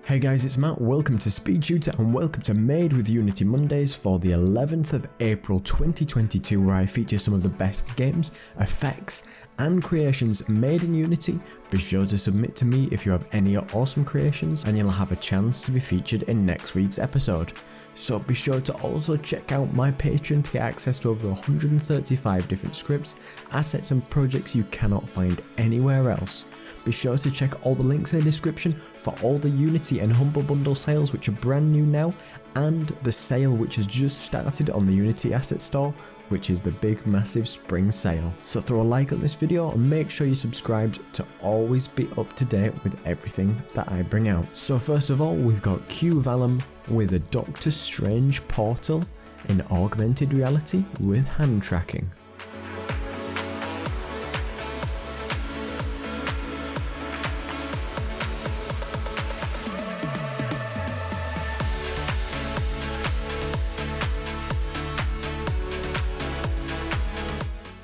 Hey guys, it's Matt, welcome to SpeedTutor and welcome to Made with Unity Mondays for the 11th of April 2022, where I feature some of the best games, effects and creations made in Unity. Be sure to submit to me if you have any awesome creations and you'll have a chance to be featured in next week's episode. So be sure to also check out my Patreon to get access to over 135 different scripts, assets and projects you cannot find anywhere else. Be sure to check all the links in the description for all the Unity and Humble Bundle sales which are brand new now, and the sale which has just started on the Unity Asset Store, which is the big massive spring sale. So throw a like on this video and make sure you're subscribed to always be up to date with everything that I bring out. So first of all, we've got Q Vallum with a Doctor Strange portal in augmented reality with hand tracking.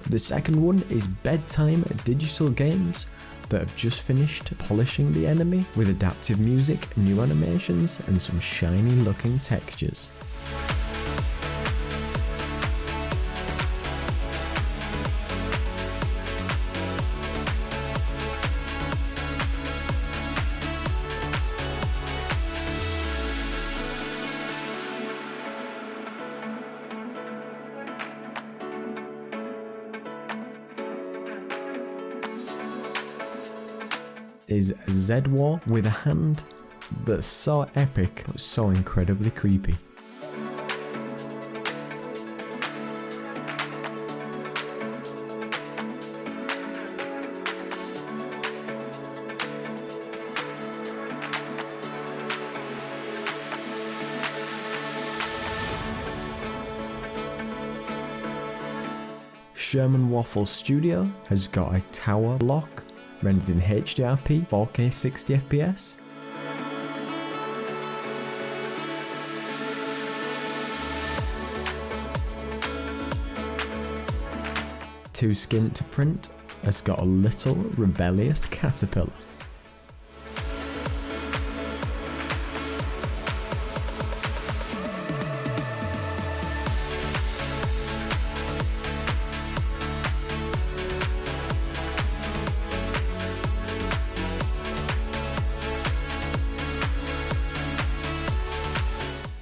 The second one is BedtimeDigitalGames that have just finished polishing the enemy with adaptive music, new animations and some shiny looking textures. Is Z-War with a hand that's so epic but so incredibly creepy. Shermanwafflestudios has got a tower block rendered in HDRP 4K 60 FPS. Too Skint to Print has got a little rebellious caterpillar.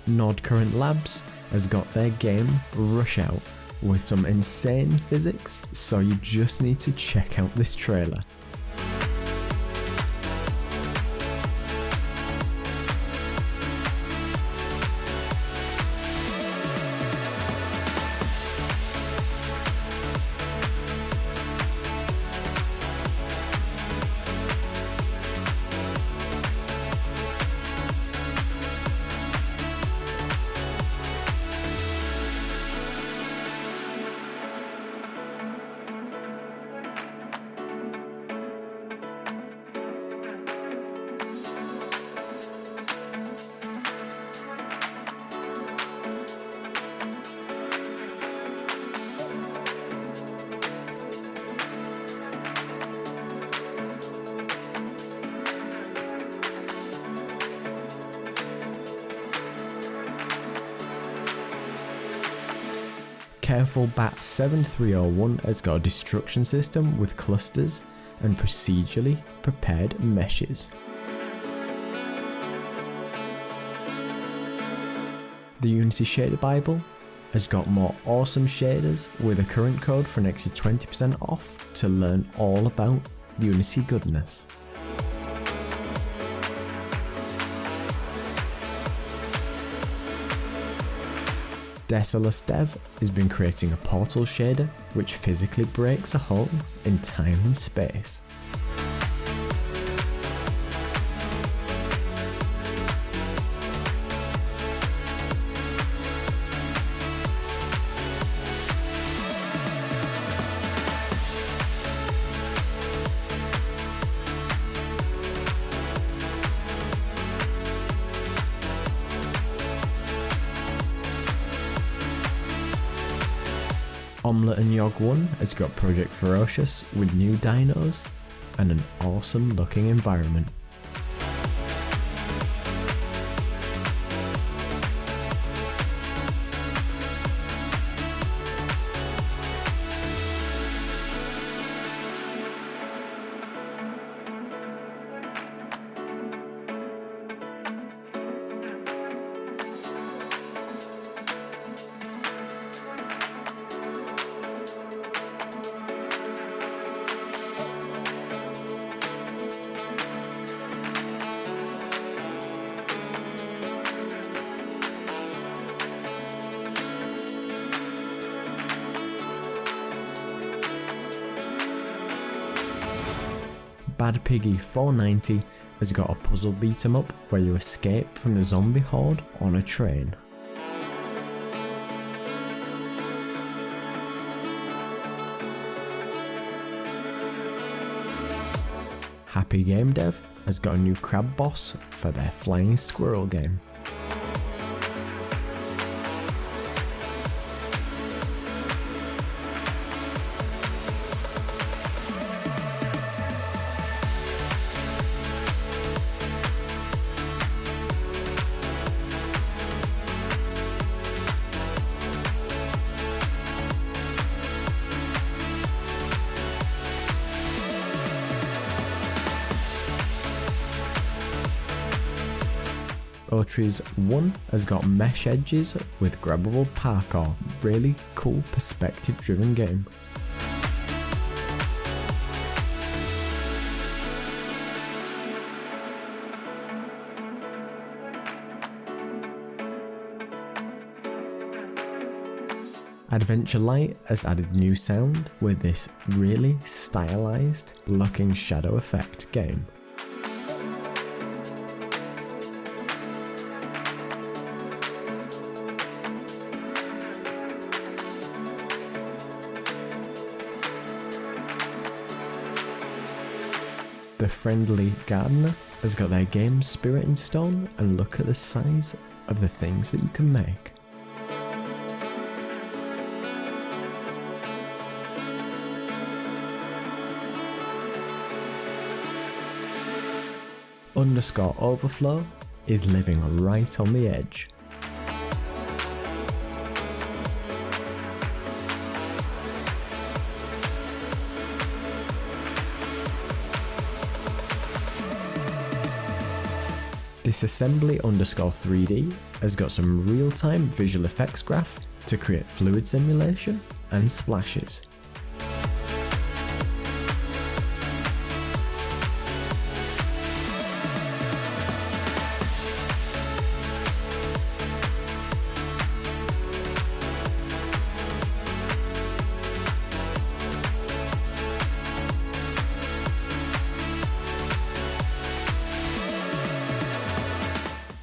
Node Current Labs has got their game Rush Out with some insane physics, so you just need to check out this trailer. Careful Bat 7301 has got a destruction system with clusters and procedurally prepared meshes. The Unity Shader Bible has got more awesome shaders with a current code for an extra 20% off to learn all about Unity goodness. DesolusDev has been creating a portal shader which physically breaks a hole in time and space. Omelette and Yog 1 has got Project Ferocious with new dinos and an awesome looking environment. Bad Piggy 490 has got a puzzle beat 'em up where you escape from the zombie horde on a train. HappyGamedev has got a new crab boss for their flying squirrel game. Otris 1 has got mesh edges with grabbable parkour, really cool perspective driven game. Adventure Light has added new sound with this really stylized looking shadow effect game. The Friendly Gardener has got their game spirit in stone, and look at the size of the things that you can make. _overflow is living right on the edge. Disassembly _3D has got some real-time visual effects graph to create fluid simulation and splashes.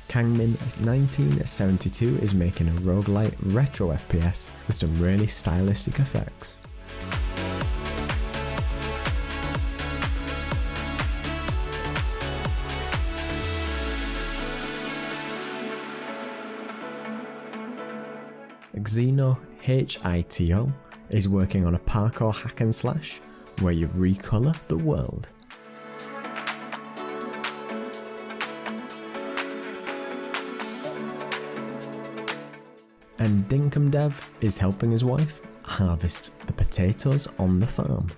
Kangmin 1972 is making a roguelite retro FPS with some really stylistic effects. Xeno HITO is working on a parkour hack and slash where you recolour the world. And DesolusDev is helping his wife harvest the potatoes on the farm.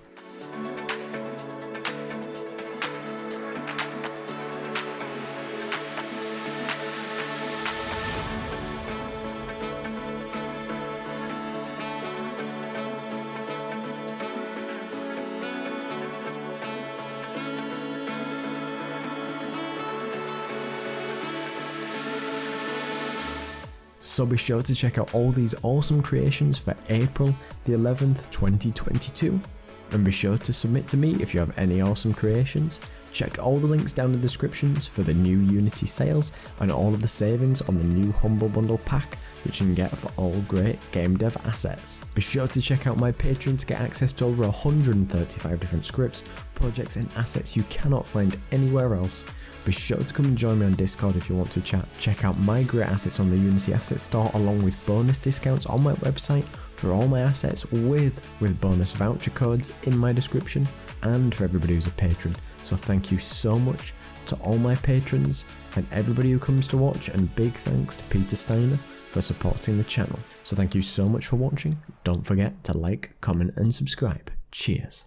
So be sure to check out all these awesome creations for April the 11th, 2022. And be sure to submit to me if you have any awesome creations. Check all the links down in the descriptions for the new Unity sales and all of the savings on the new Humble Bundle pack, which you can get for all great game dev assets. Be sure to check out my Patreon to get access to over 135 different scripts, projects and assets you cannot find anywhere else. Be sure to come and join me on Discord if you want to chat. Check out my great assets on the Unity Asset Store along with bonus discounts on my website for all my assets with bonus voucher codes in my description and for everybody who's a patron. So thank you so much to all my patrons and everybody who comes to watch, and big thanks to Peter Steiner for supporting the channel. So thank you so much for watching. Don't forget to like, comment and subscribe. Cheers.